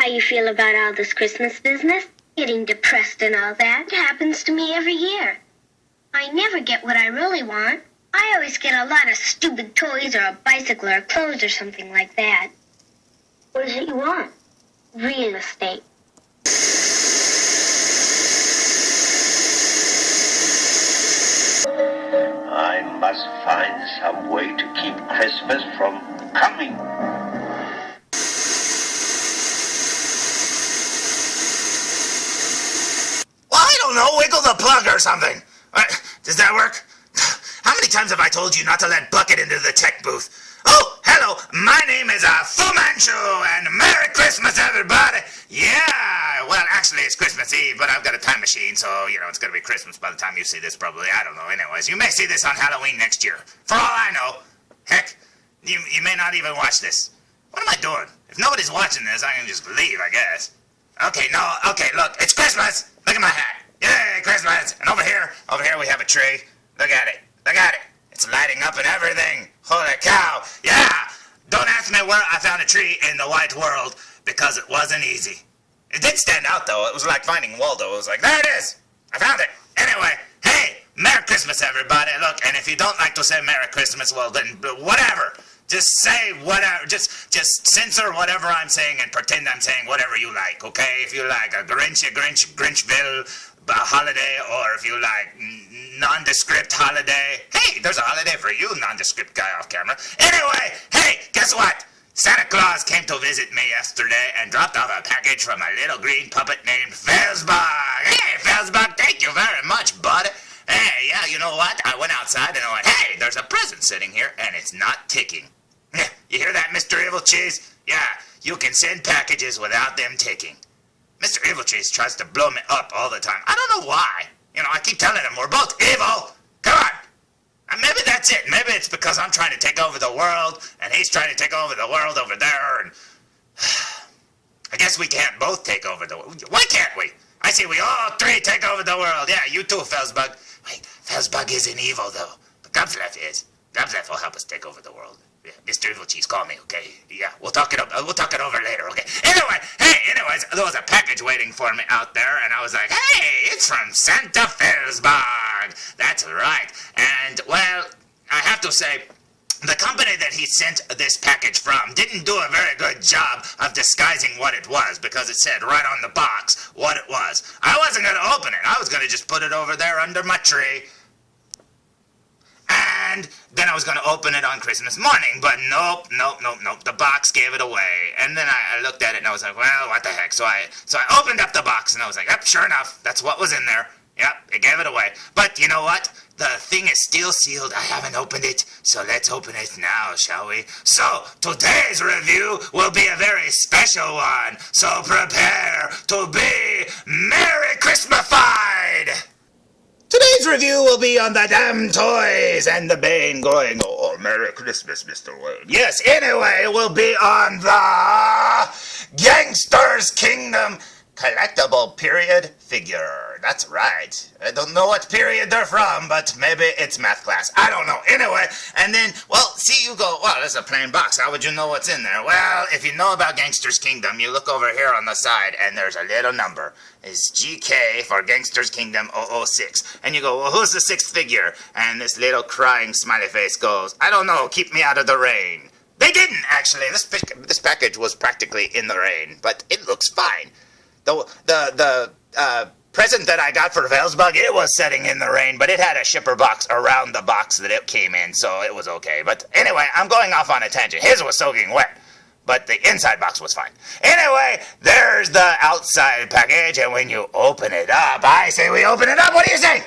how you feel about all this Christmas business. Getting depressed and all that. It happens to me every year. I never get what I really want. I always get a lot of stupid toys or a bicycle or clothes or something like that. What is it you want? Real estate. I must find some way to keep Christmas from coming. Well, I don't know, wiggle the plug or something. Does that work? How many times have I told you not to let Bucket into the tech booth? Oh, hello, my name is Fu Manchu, and Merry Christmas, everybody! Yeah, well, actually, it's Christmas Eve, but I've got a time machine, so, it's gonna be Christmas by the time you see this, probably. I don't know. Anyways, you may see this on Halloween next year. For all I know. Heck, you may not even watch this. What am I doing? If nobody's watching this, I can just leave, I guess. Okay, look, it's Christmas! Look at my hat. Yay, Christmas! And over here we have a tree. Look at it. It's lighting up and everything. Holy cow. Yeah! Don't ask me where I found a tree in the white world, because it wasn't easy. It did stand out, though. It was like finding Waldo. It was like, there it is! I found it! Anyway, hey! Merry Christmas, everybody. Look, and if you don't like to say Merry Christmas, well, then whatever. Just say whatever. Just censor whatever I'm saying and pretend I'm saying whatever you like, okay? If you like a Grinchville holiday, or if you like nondescript holiday. Hey, there's a holiday for you, nondescript guy off camera. Anyway, hey, guess what? Santa Claus came to visit me yesterday and dropped off a package from a little green puppet named felzbug. Hey, felzbug, thank you very much, bud. Hey, yeah, you know what? I went outside and I went, hey, there's a present sitting here and it's not ticking. You hear that, Mr. Evilcheese? Yeah, you can send packages without them ticking. Mr. Evilcheese tries to blow me up all the time. I don't know why. I keep telling him we're both evil. Come on. And maybe that's it. Maybe it's because I'm trying to take over the world, and he's trying to take over the world over there, and I guess we can't both take over the world. Why can't we? I see we all three take over the world. Yeah, you too, felzbug. Wait, felzbug isn't evil, though. But Gubsleff is. Gubsleff will help us take over the world. Yeah, Mr. Evilcheese, call me, okay? Yeah, we'll talk it over later, okay? Anyways, there was a package waiting for me out there, and I was like, hey, it's from Santa Felzbug. That's right. And, well, I have to say, the company that he sent this package from didn't do a very good job of disguising what it was, because it said right on the box what it was. I wasn't going to open it. I was going to just put it over there under my tree. And then I was going to open it on Christmas morning, but nope. The box gave it away. And then I looked at it and I was like, well, what the heck? So I opened up the box and I was like, yep, sure enough, that's what was in there. Yep, it gave it away. But you know what? The thing is still sealed. I haven't opened it, so let's open it now, shall we? So, today's review will be a very special one. So prepare to be Merry Christmasified! Today's review will be on the DAMTOYS and the Bane going, oh, Merry Christmas, Mr. Wayne. Yes, anyway, it will be on the Gangsters Kingdom collectible period figure. That's right. I don't know what period they're from, but maybe it's math class. I don't know. Anyway, and then, well, see, you go, well, this is a plain box. How would you know what's in there? Well, if you know about Gangsters Kingdom, you look over here on the side, and there's a little number. It's GK for Gangsters Kingdom 006. And you go, well, who's the sixth figure? And this little crying smiley face goes, I don't know, keep me out of the rain. They didn't, actually. This package was practically in the rain, but it looks fine. The present that I got for Felzbug, it was sitting in the rain, but it had a shipper box around the box that it came in, so it was okay. But anyway, I'm going off on a tangent. His was soaking wet, but the inside box was fine. Anyway, there's the outside package, and when you open it up, I say we open it up. What do you say?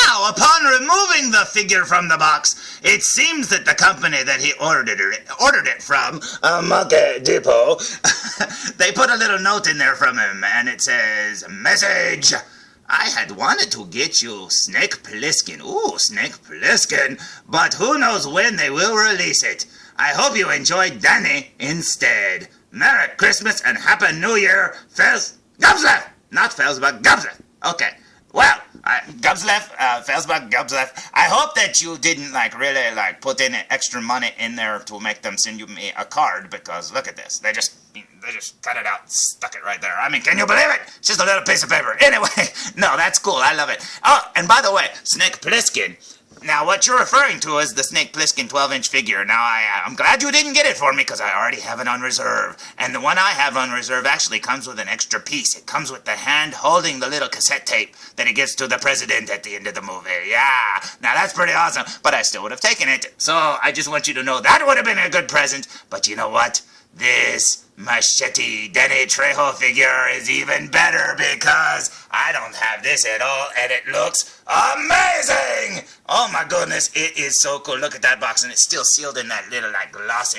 Now, upon removing the figure from the box, it seems that the company that he ordered it from, Monkey Depot, they put a little note in there from him, and it says, message, I had wanted to get you Snake Plissken. Ooh, Snake Plissken, but who knows when they will release it. I hope you enjoyed Danny instead. Merry Christmas and Happy New Year, Gubsleff! Not Felzbug, Gubsleff. Okay. Well, Felzbug, Gubsleff, I hope that you didn't, really, put in extra money in there to make them send me a card, because look at this. They just they just cut it out and stuck it right there. I mean, can you believe it? It's just a little piece of paper. Anyway, no, that's cool. I love it. Oh, and by the way, Snake Plissken. Now, what you're referring to is the Snake Plissken 12-inch figure. Now, I'm glad you didn't get it for me because I already have it on reserve. And the one I have on reserve actually comes with an extra piece. It comes with the hand holding the little cassette tape that he gives to the president at the end of the movie. Yeah, now that's pretty awesome, but I still would have taken it. So I just want you to know that would have been a good present. But you know what? This Machete Danny Trejo figure is even better because I don't have this at all and it looks amazing! Oh my goodness, it is so cool. Look at that box and it's still sealed in that little like glossy,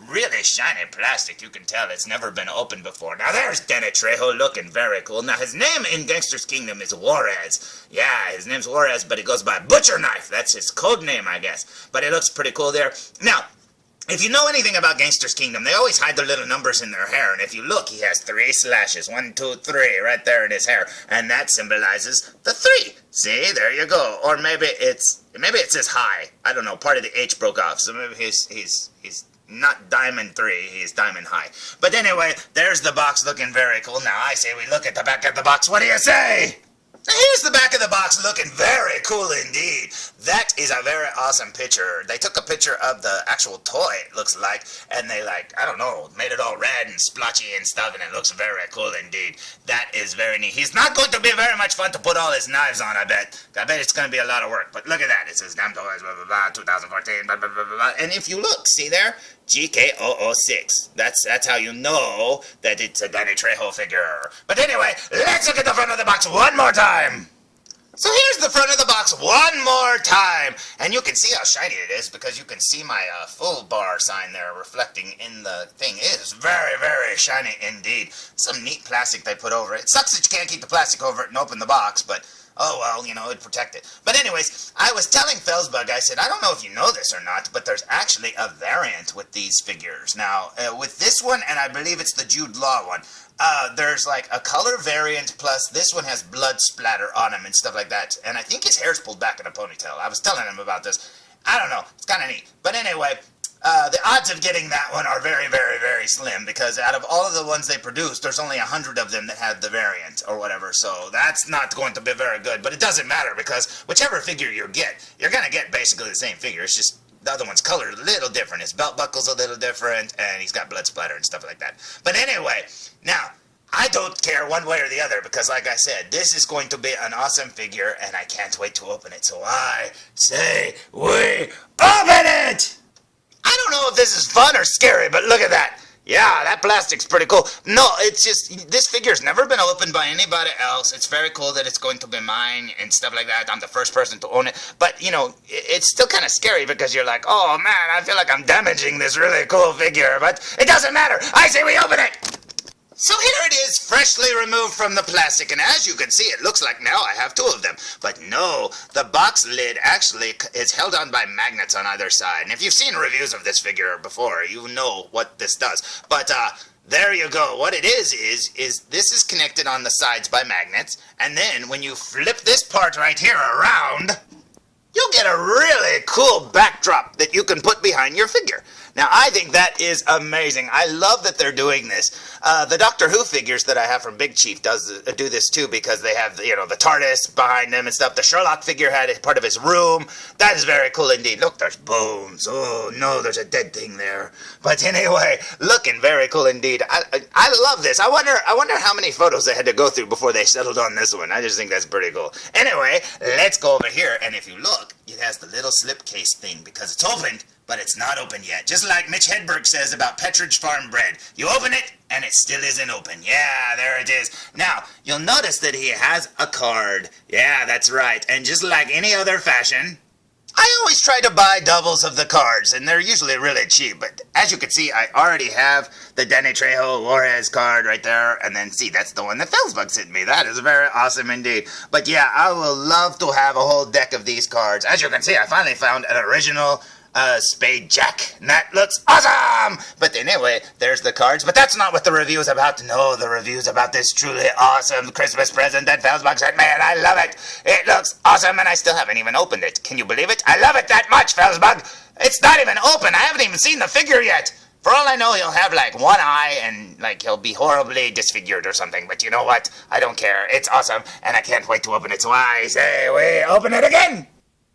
really shiny plastic. You can tell it's never been opened before. Now there's Danny Trejo looking very cool. Now his name in Gangsters Kingdom is Juárez. Yeah, his name's Juárez, but he goes by Butcher Knife. That's his code name, I guess. But it looks pretty cool there. Now, if you know anything about Gangsters Kingdom, they always hide their little numbers in their hair, and if you look, he has 3 slashes, 1, 2, 3, right there in his hair, and that symbolizes the 3. See, there you go. Or maybe it says high. I don't know. Part of the H broke off, so maybe he's not Diamond 3, he's Diamond High. But anyway, there's the box looking very cool. Now I say we look at the back of the box. What do you say? Here's the back of the box looking very cool indeed. That is a very awesome picture. They took a picture of the actual toy, it looks like, and they I don't know, made it all red and splotchy and stuff, and it looks very cool indeed. That is very neat. He's not going to be very much fun to put all his knives on, I bet. I bet it's going to be a lot of work, but look at that. It says DAMTOYS, blah, blah, blah, 2014, blah, blah, blah, blah, blah. And if you look, see there? GK006. That's how you know that it's a Danny Trejo figure. But anyway, let's look at the front of the box one more time. So here's the front of the box one more time. And you can see how shiny it is because you can see my full bar sign there reflecting in the thing. It is very, very shiny indeed. Some neat plastic they put over it. It sucks that you can't keep the plastic over it and open the box, but oh well, you know, it'd protect it. But anyways, I was telling felzbug, I said, I don't know if you know this or not, but there's actually a variant with these figures. Now, with this one, and I believe it's the Jude Law one, there's like a color variant, plus this one has blood splatter on him and stuff like that. And I think his hair's pulled back in a ponytail. I was telling him about this. I don't know. It's kind of neat. But anyway, the odds of getting that one are very, very, very slim because out of all of the ones they produce, there's only 100 of them that have the variant or whatever. So that's not going to be very good. But it doesn't matter because whichever figure you get, you're going to get basically the same figure. It's just the other one's colored a little different. His belt buckle's a little different, and he's got blood splatter and stuff like that. But anyway, now, I don't care one way or the other because, like I said, this is going to be an awesome figure, and I can't wait to open it. So I say we open it! I don't know if this is fun or scary, but look at that. Yeah, that plastic's pretty cool. No, it's just, this figure's never been opened by anybody else. It's very cool that it's going to be mine and stuff like that. I'm the first person to own it. But, you know, it's still kind of scary because you're like, oh man, I feel like I'm damaging this really cool figure. But it doesn't matter. I say we open it. So here it is, freshly removed from the plastic, and as you can see, it looks like now I have 2 of them. But no, the box lid actually is held on by magnets on either side. And if you've seen reviews of this figure before, you know what this does. But there you go. What it is this is connected on the sides by magnets, and then when you flip this part right here around, you'll get a really cool backdrop that you can put behind your figure. Now, I think that is amazing. I love that they're doing this. The Doctor Who figures that I have from Big Chief do this too because they have, you know, the TARDIS behind them and stuff. The Sherlock figure had it part of his room. That is very cool indeed. Look, there's bones. Oh, no, there's a dead thing there. But anyway, looking very cool indeed. I love this. I wonder how many photos they had to go through before they settled on this one. I just think that's pretty cool. Anyway, let's go over here, and if you look, it has the little slipcase thing because it's opened, but it's not open yet. Just like Mitch Hedberg says about Petridge Farm bread. You open it, and it still isn't open. Yeah, there it is. Now, you'll notice that he has a card. Yeah, that's right. And just like any other fashion, I always try to buy doubles of the cards, and they're usually really cheap. But as you can see, I already have the Danny Trejo Juárez card right there. And then, see, that's the one that felzbug sent me. That is very awesome indeed. But yeah, I will love to have a whole deck of these cards. As you can see, I finally found an original Spade Jack, and that looks awesome! But anyway, there's the cards, but that's not what the review is about. No, the review is about this truly awesome Christmas present that felzbug sent me, and I love it! It looks awesome, and I still haven't even opened it. Can you believe it? I love it that much, felzbug! It's not even open! I haven't even seen the figure yet! For all I know, he'll have like one eye and like he'll be horribly disfigured or something. But you know what? I don't care. It's awesome, and I can't wait to open it. So I say, we open it again.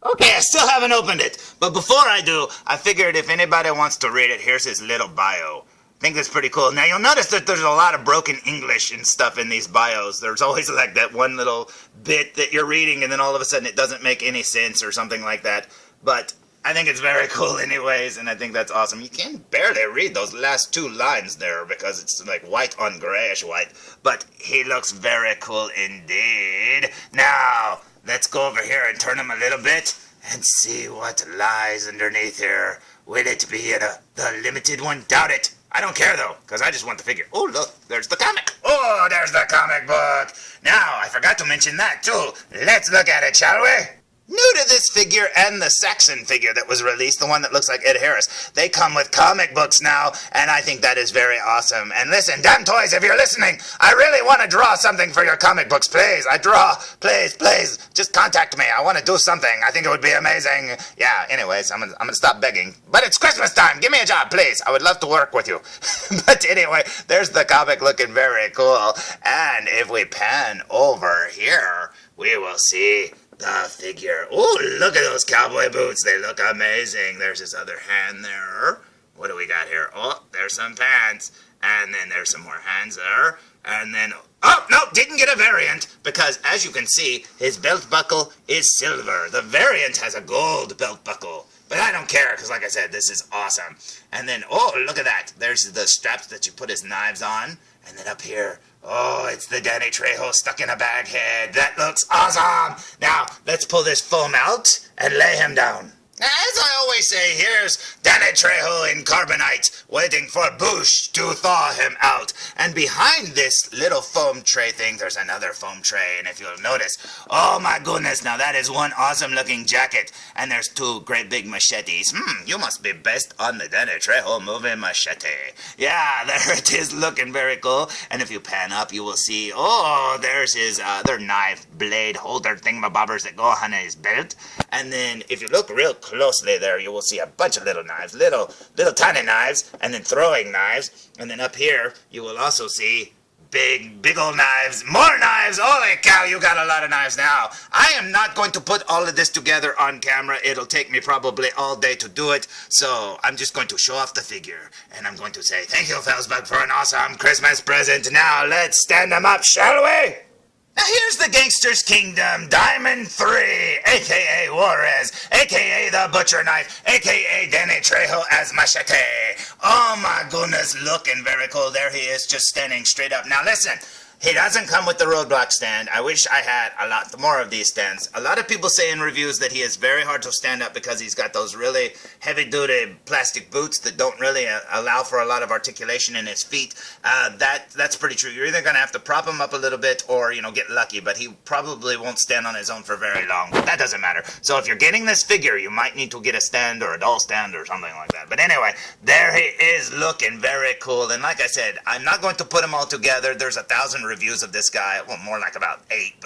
Okay, I still haven't opened it. But before I do, I figured if anybody wants to read it, here's his little bio. I think that's pretty cool. Now, you'll notice that there's a lot of broken English and stuff in these bios. There's always like that one little bit that you're reading and then all of a sudden it doesn't make any sense or something like that. But I think it's very cool anyways, and I think that's awesome. You can barely read those last two lines there because it's like white on grayish white. But he looks very cool indeed. Now, let's go over here and turn him a little bit and see what lies underneath here. Will it be the limited one? Doubt it. I don't care though, because I just want the figure. Oh, look, there's the comic. Oh, there's the comic book. Now, I forgot to mention that too. Let's look at it, shall we? New to this figure and the Saxon figure that was released, the one that looks like Ed Harris, they come with comic books now, and I think that is very awesome. And listen, DAMTOYS, if you're listening, I really want to draw something for your comic books, please. Please, just contact me. I want to do something. I think it would be amazing. Yeah, anyways, I'm gonna stop begging. But it's Christmas time. Give me a job, please. I would love to work with you. But anyway, there's the comic looking very cool. And if we pan over here, we will see the figure. Oh, look at those cowboy boots. They look amazing. There's his other hand there. What do we got here? Oh, there's some pants. And then there's some more hands there. And then, oh, no, didn't get a variant because as you can see, his belt buckle is silver. The variant has a gold belt buckle. But I don't care because, like I said, this is awesome. And then, oh, look at that. There's the straps that you put his knives on. And then up here, oh, it's the Danny Trejo stuck in a bag head. That looks awesome. Now, let's pull this foam out and lay him down. As I always say, here's Danny Trejo in carbonite, waiting for Bush to thaw him out. And behind this little foam tray thing, there's another foam tray. And if you'll notice, oh my goodness, now that is one awesome looking jacket. And there's two great big machetes. You must be based on the Danny Trejo movie Machete. Yeah, there it is, looking very cool. And if you pan up, you will see, oh, there's his other knife blade holder thingamabobbers that go on his belt. And then if you look real closely there, you will see a bunch of little knives, little tiny knives, and then throwing knives. And then up here, you will also see big old knives, more knives. Holy cow, you got a lot of knives now. I am not going to put all of this together on camera. It'll take me probably all day to do it. So I'm just going to show off the figure. And I'm going to say, thank you, felzbug, for an awesome Christmas present. Now let's stand them up, shall we? Now here's the Gangsters Kingdom, Diamond 3, a.k.a. Juárez, a.k.a. the Butcher Knife, a.k.a. Danny Trejo as Machete. Oh my goodness, looking very cool. There he is, just standing straight up. Now listen, he doesn't come with the roadblock stand. I wish I had a lot more of these stands. A lot of people say in reviews that he is very hard to stand up because he's got those really heavy-duty plastic boots that don't really allow for a lot of articulation in his feet. That's pretty true. You're either going to have to prop him up a little bit or, get lucky, but he probably won't stand on his own for very long. But that doesn't matter. So if you're getting this figure, you might need to get a stand or a doll stand or something like that. But anyway, there he is looking very cool. And like I said, I'm not going to put them all together. There's 1,000 reviews of this guy. Well, more like about 8.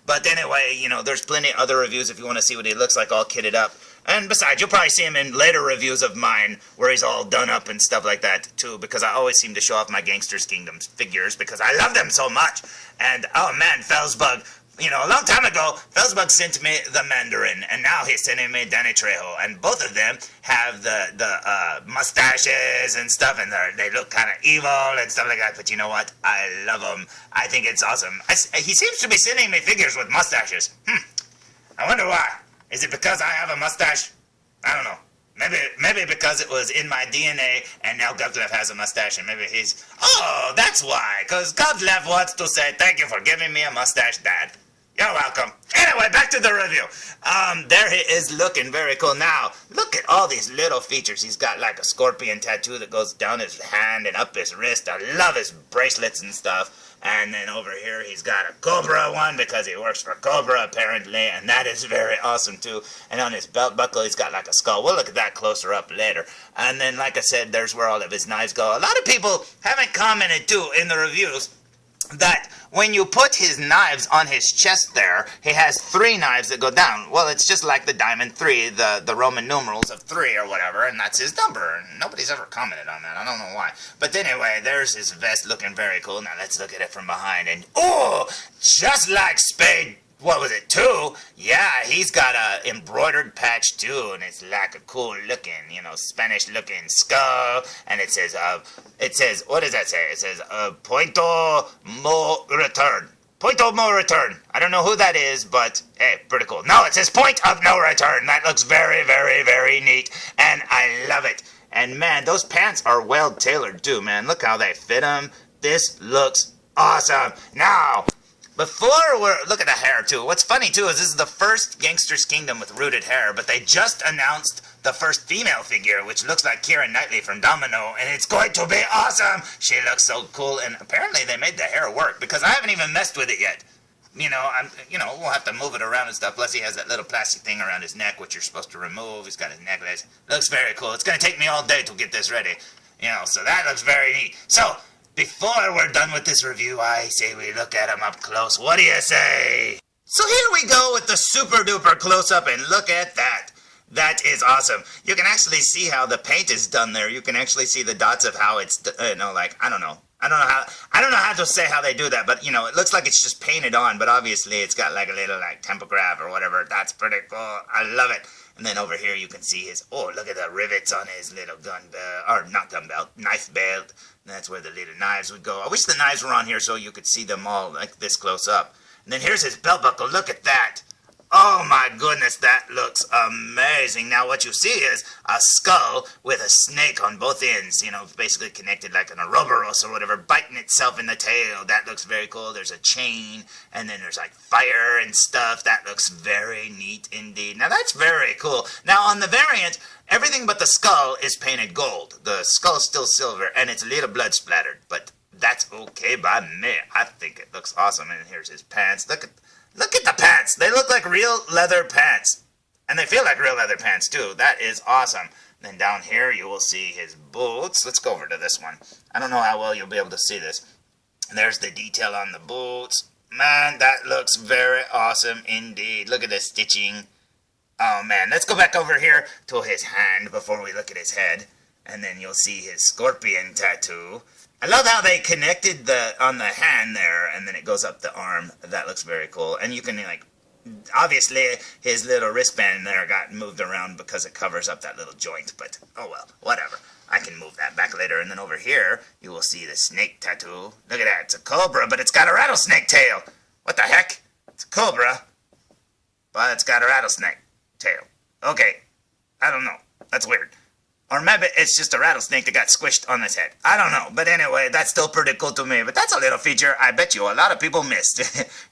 But anyway, there's plenty of other reviews if you want to see what he looks like all kitted up. And besides, you'll probably see him in later reviews of mine where he's all done up and stuff like that, too, because I always seem to show off my Gangsters Kingdom figures because I love them so much. And, oh man, felzbug, a long time ago, felzbug sent me the Mandarin, and now he's sending me Danny Trejo, and both of them have the mustaches and stuff, and they look kind of evil and stuff like that, but you know what? I love them. I think it's awesome. He seems to be sending me figures with mustaches. I wonder why. Is it because I have a mustache? I don't know. Maybe because it was in my DNA and now Govlev has a mustache and maybe he's... Oh, that's why. Because Govlev wants to say, thank you for giving me a mustache, Dad. You're welcome. Anyway, back to the review. There he is looking very cool. Now, look at all these little features. He's got like a scorpion tattoo that goes down his hand and up his wrist. I love his bracelets and stuff. And then over here, he's got a Cobra one because he works for Cobra, apparently. And that is very awesome, too. And on his belt buckle, he's got like a skull. We'll look at that closer up later. And then, like I said, there's where all of his knives go. A lot of people haven't commented, too, in the reviews that when you put his knives on his chest there, he has 3 knives that go down. Well, it's just like the Diamond 3, the Roman numerals of 3 or whatever, and that's his number. And nobody's ever commented on that. I don't know why. But anyway, there's his vest looking very cool. Now let's look at it from behind. And, oh, just like Spade, what was it, 2? Yeah, he's got a embroidered patch too, and it's like a cool looking, Spanish looking skull. And it says, what does that say? It says, Punto Mo Return. Punto Mo Return. I don't know who that is, but hey, pretty cool. No, it says Point of No Return. That looks very, very, very neat, and I love it. And man, those pants are well tailored too, man. Look how they fit him. This looks awesome. Now, look at the hair too. What's funny too is this is the first Gangsters Kingdom with rooted hair, but they just announced the first female figure, which looks like Keira Knightley from Domino, and it's going to be awesome. She looks so cool, and apparently they made the hair work because I haven't even messed with it yet. We'll have to move it around and stuff. Plus, he has that little plastic thing around his neck, which you're supposed to remove. He's got his necklace. Looks very cool. It's going to take me all day to get this ready. So that looks very neat. So, before we're done with this review, I say we look at him up close. What do you say? So here we go with the super duper close-up, and look at that. That is awesome. You can actually see how the paint is done there. You can actually see the dots of how it's, I don't know. I don't know how to say how they do that, but it looks like it's just painted on, but obviously it's got like a little tempograph or whatever. That's pretty cool. I love it. And then over here you can see look at the rivets on his little gun belt, or not gun belt, knife belt. And that's where the little knives would go. I wish the knives were on here so you could see them all like this close up. And then here's his belt buckle. Look at that. Oh my goodness, that looks amazing. Now what you see is a skull with a snake on both ends, basically connected like an Ouroboros or whatever, biting itself in the tail. That looks very cool. There's a chain, and then there's like fire and stuff. That looks very neat indeed. Now that's very cool. Now on the variant, everything but the skull is painted gold. The skull's still silver, and it's a little blood splattered, but that's okay by me. I think it looks awesome. And here's his pants. Look at the pants. They look like real leather pants. And they feel like real leather pants, too. That is awesome. Then down here, you will see his boots. Let's go over to this one. I don't know how well you'll be able to see this. There's the detail on the boots. Man, that looks very awesome indeed. Look at the stitching. Oh, man. Let's go back over here to his hand before we look at his head. And then you'll see his scorpion tattoo. I love how they connected on the hand there, and then it goes up the arm. That looks very cool. And you can, obviously his little wristband there got moved around because it covers up that little joint. But, oh well, whatever. I can move that back later. And then over here, you will see the snake tattoo. Look at that. It's a cobra, but it's got a rattlesnake tail. What the heck? It's a cobra, but it's got a rattlesnake tail. Okay. I don't know. That's weird. Or maybe it's just a rattlesnake that got squished on his head. I don't know. But anyway, that's still pretty cool to me. But that's a little feature I bet you a lot of people missed.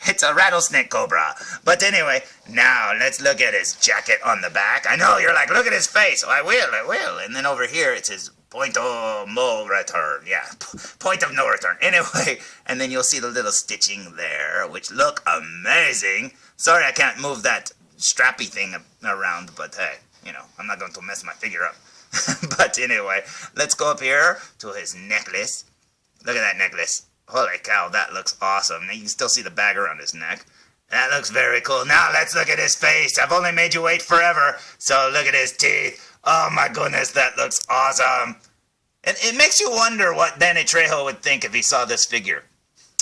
It's a rattlesnake cobra. But anyway, now let's look at his jacket on the back. I know, you're like, look at his face. Oh, I will. And then over here it says Point of No Return. Yeah, Point of No Return. Anyway, and then you'll see the little stitching there, which look amazing. Sorry I can't move that strappy thing around, but hey, I'm not going to mess my figure up. But anyway, let's go up here to his necklace. Look at that necklace. Holy cow, that looks awesome. Now you can still see the bag around his neck. That looks very cool. Now let's look at his face. I've only made you wait forever. So look at his teeth. Oh my goodness, that looks awesome. And it makes you wonder what Danny Trejo would think if he saw this figure.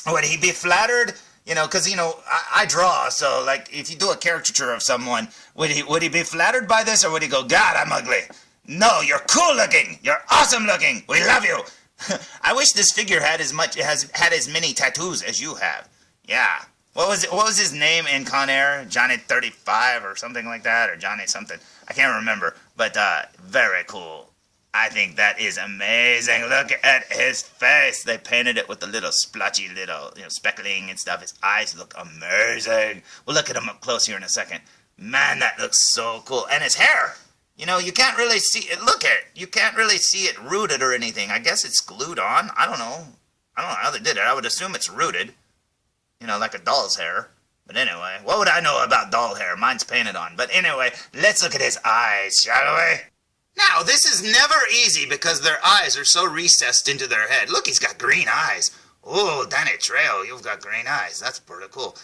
Would he be flattered? Because, I draw, so, if you do a caricature of someone, would he be flattered by this, or would he go, God, I'm ugly? No, you're cool looking. You're awesome looking. We love you. I wish this figure had as many tattoos as you have. Yeah. What was his name in Con Air? Johnny 35 or something like that, or Johnny something. I can't remember. But very cool. I think that is amazing. Look at his face. They painted it with the little splotchy little, speckling and stuff. His eyes look amazing. We'll look at him up close here in a second. Man, that looks so cool. And his hair. You can't really see it. Look at it. You can't really see it rooted or anything. I guess it's glued on. I don't know how they did it. I would assume it's rooted. Like a doll's hair. But anyway, what would I know about doll hair? Mine's painted on. But anyway, let's look at his eyes, shall we? Now, this is never easy because their eyes are so recessed into their head. Look, he's got green eyes. Ooh, Danny Trejo, you've got green eyes. That's pretty cool.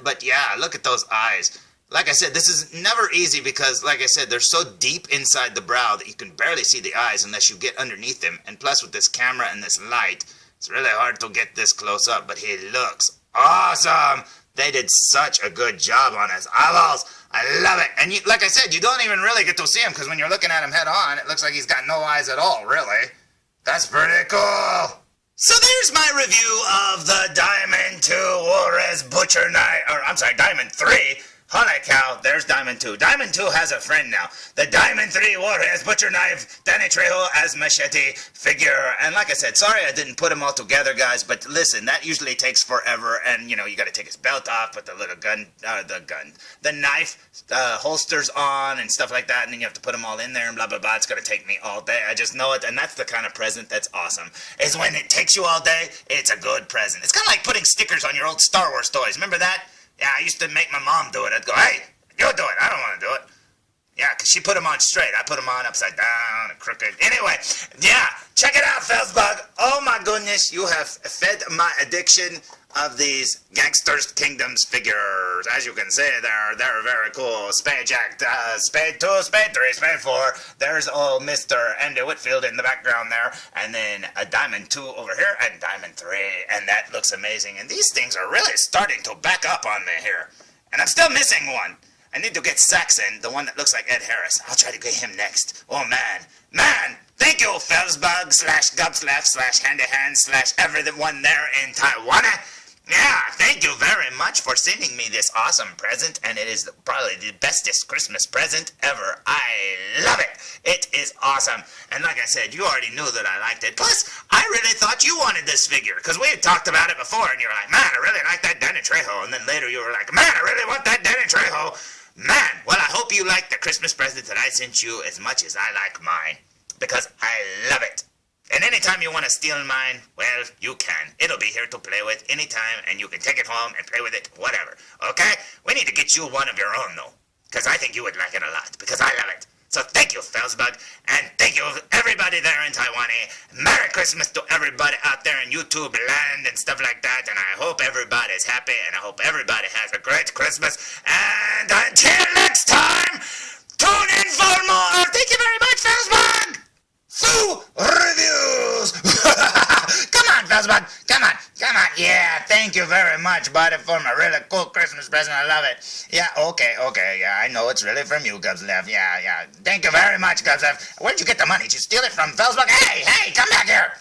But yeah, look at those eyes. Like I said, this is never easy because, like I said, they're so deep inside the brow that you can barely see the eyes unless you get underneath them. And plus, with this camera and this light, it's really hard to get this close up. But he looks awesome. They did such a good job on his eyeballs. I love it. And like I said, you don't even really get to see him because when you're looking at him head on, it looks like he's got no eyes at all, really. That's pretty cool. So there's my review of the Diamond 2 Juárez Butcher Knife, Diamond 3. Holy cow, there's Diamond 2. Diamond 2 has a friend now. The Diamond 3 Juárez Butcher Knife, Danny Trejo as Machete figure. And like I said, sorry I didn't put them all together, guys, but listen, that usually takes forever, and, you know, you gotta take his belt off, put the little the knife holsters on and stuff like that, and then you have to put them all in there and blah, blah, blah. It's gonna take me all day. I just know it, and that's the kind of present that's awesome, is when it takes you all day, it's a good present. It's kind of like putting stickers on your old Star Wars toys. Remember that? Yeah, I used to make my mom do it. I'd go, hey, you do it. I don't want to do it. Yeah, because she put them on straight. I put them on upside down and crooked. Anyway, yeah, check it out, felzbug. Oh, my goodness, you have fed my addiction of these Gangsters Kingdoms figures. As you can see, they're very cool. Spade Jack, Spade 2, Spade 3, Spade 4. There's old Mr. Andy Whitfield in the background there. And then a Diamond 2 over here and Diamond 3. And that looks amazing. And these things are really starting to back up on me here. And I'm still missing one. I need to get Saxon, the one that looks like Ed Harris. I'll try to get him next. Oh, man. Thank you, felzbug / handy hand / everyone there in Taiwan. Yeah, thank you very much for sending me this awesome present, and it is probably the bestest Christmas present ever. I love it. It is awesome. And like I said, you already knew that I liked it. Plus, I really thought you wanted this figure, because we had talked about it before, and you were like, man, I really like that Danny Trejo. And then later you were like, man, I really want that Danny Trejo. Man, well, I hope you like the Christmas present that I sent you as much as I like mine, because I love it. And anytime you want to steal mine, well, you can. It'll be here to play with anytime, and you can take it home and play with it, whatever. Okay? We need to get you one of your own, though, because I think you would like it a lot, because I love it. So thank you, felzbug, and thank you, everybody there in Taiwan. Merry Christmas to everybody out there in YouTube land and stuff like that, and I hope everybody's happy, and I hope everybody has a great Christmas. And until next time, tune in for more. Thank you very much, felzbug. Foo Reviews! Come on, felzbug! Come on! Yeah, thank you very much, buddy, for my really cool Christmas present. I love it. Yeah, okay. Yeah, I know it's really from you, Gubslev. Yeah. Thank you very much, Gubslev. Where'd you get the money? Did you steal it from felzbug? Hey, come back here!